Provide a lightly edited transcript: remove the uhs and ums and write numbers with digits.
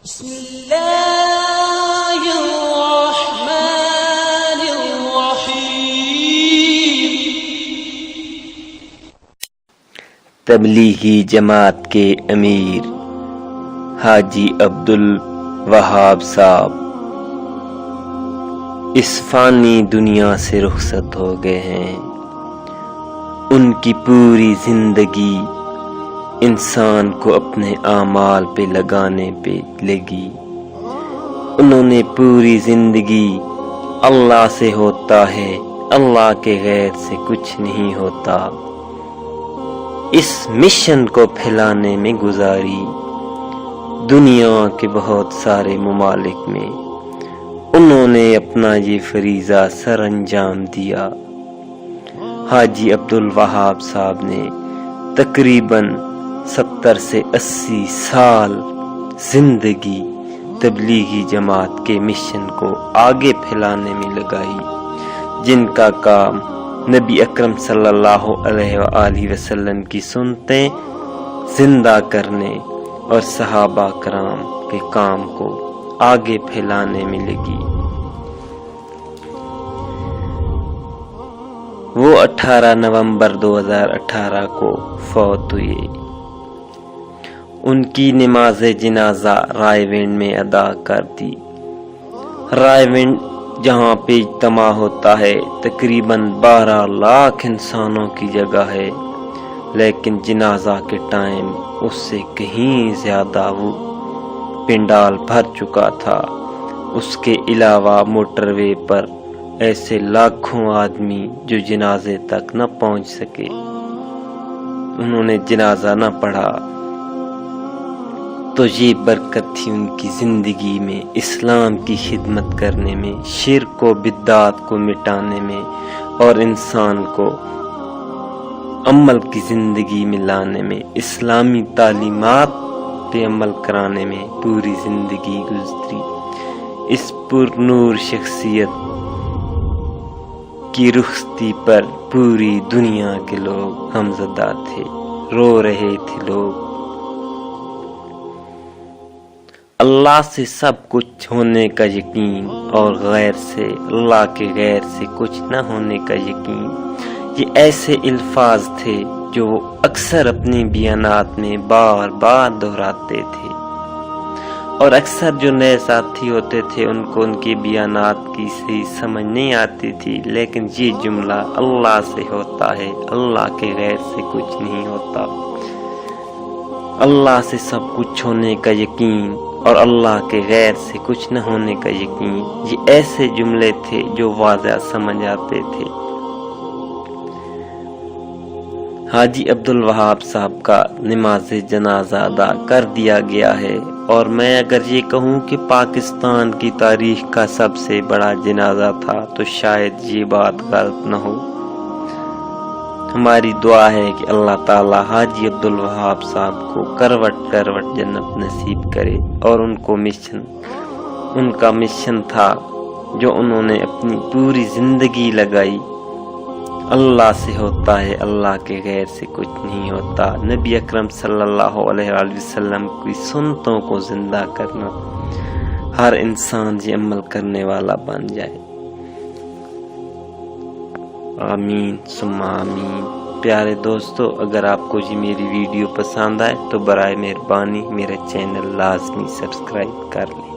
بسم اللہ الرحمن الرحیم۔ تبلیغی جماعت کے امیر حاجی عبدالوہاب صاحب اس فانی دنیا سے رخصت ہو گئے ہیں۔ ان کی پوری زندگی انسان کو اپنے اعمال پہ لگانے پہ لگی۔ انہوں نے پوری زندگی اللہ سے ہوتا ہے، اللہ کے غیر سے کچھ نہیں ہوتا، اس مشن کو پھیلانے میں گزاری۔ دنیا کے بہت سارے ممالک میں انہوں نے اپنا یہ فریضہ سر انجام دیا۔ حاجی عبدالوہاب صاحب نے تقریباً 70 سے 80 سال زندگی تبلیغی جماعت کے مشن کو آگے پھیلانے میں لگائی، جن کا کام نبی اکرم صلی اللہ علیہ وآلہ وسلم کی سنتیں زندہ کرنے اور صحابہ کرام کے کام کو آگے پھیلانے میں لگی۔ وہ 18 نومبر 2018 کو فوت ہوئے۔ ان کی نماز جنازہ رائے ونڈ میں ادا کر دی۔ رائے ونڈ جہاں پہ اجتماع ہوتا ہے تقریباً 12 لاکھ انسانوں کی جگہ ہے، لیکن جنازہ کے ٹائم اس سے کہیں زیادہ وہ پنڈال بھر چکا تھا۔ اس کے علاوہ موٹر وے پر ایسے لاکھوں آدمی جو جنازے تک نہ پہنچ سکے، انہوں نے جنازہ نہ پڑھا۔ تو یہ برکت تھی ان کی زندگی میں، اسلام کی خدمت کرنے میں، شرک و بدعات کو مٹانے میں اور انسان کو عمل کی زندگی میں لانے میں، اسلامی تعلیمات پہ عمل کرانے میں پوری زندگی گزری۔ اس پر نور شخصیت کی رخصتی پر پوری دنیا کے لوگ غمزدہ تھے، رو رہے تھے لوگ۔ اللہ سے سب کچھ ہونے کا یقین اور غیر سے، اللہ کے غیر سے کچھ نہ ہونے کا یقین، یہ ایسے الفاظ تھے جو وہ اکثر اپنی بیانات میں بار بار دہراتے تھے، اور اکثر جو نئے ساتھی ہوتے تھے ان کو ان کے بیانات کی صحیح سمجھ نہیں آتی تھی، لیکن یہ جملہ اللہ سے ہوتا ہے، اللہ کے غیر سے کچھ نہیں ہوتا، اللہ سے سب کچھ ہونے کا یقین اور اللہ کے غیر سے کچھ نہ ہونے کا یقین، یہ ایسے جملے تھے جو واضح سمجھ آتے تھے۔ حاجی عبدالوہاب صاحب کا نماز جنازہ ادا کر دیا گیا ہے، اور میں اگر یہ کہوں کہ پاکستان کی تاریخ کا سب سے بڑا جنازہ تھا تو شاید یہ بات غلط نہ ہو۔ ہماری دعا ہے کہ اللہ تعالی حاجی عبدالوہاب صاحب کو کروٹ کروٹ جنت نصیب کرے، اور ان کا مشن تھا جو انہوں نے اپنی پوری زندگی لگائی، اللہ سے ہوتا ہے، اللہ کے غیر سے کچھ نہیں ہوتا، نبی اکرم صلی اللہ علیہ وآلہ وسلم کی سنتوں کو زندہ کرنا، ہر انسان یہ عمل کرنے والا بن جائے۔ آمین ثم آمین۔ پیارے دوستو، اگر آپ کو یہ میری ویڈیو پسند آئے تو برائے مہربانی میرا چینل لازمی سبسکرائب کر لیں۔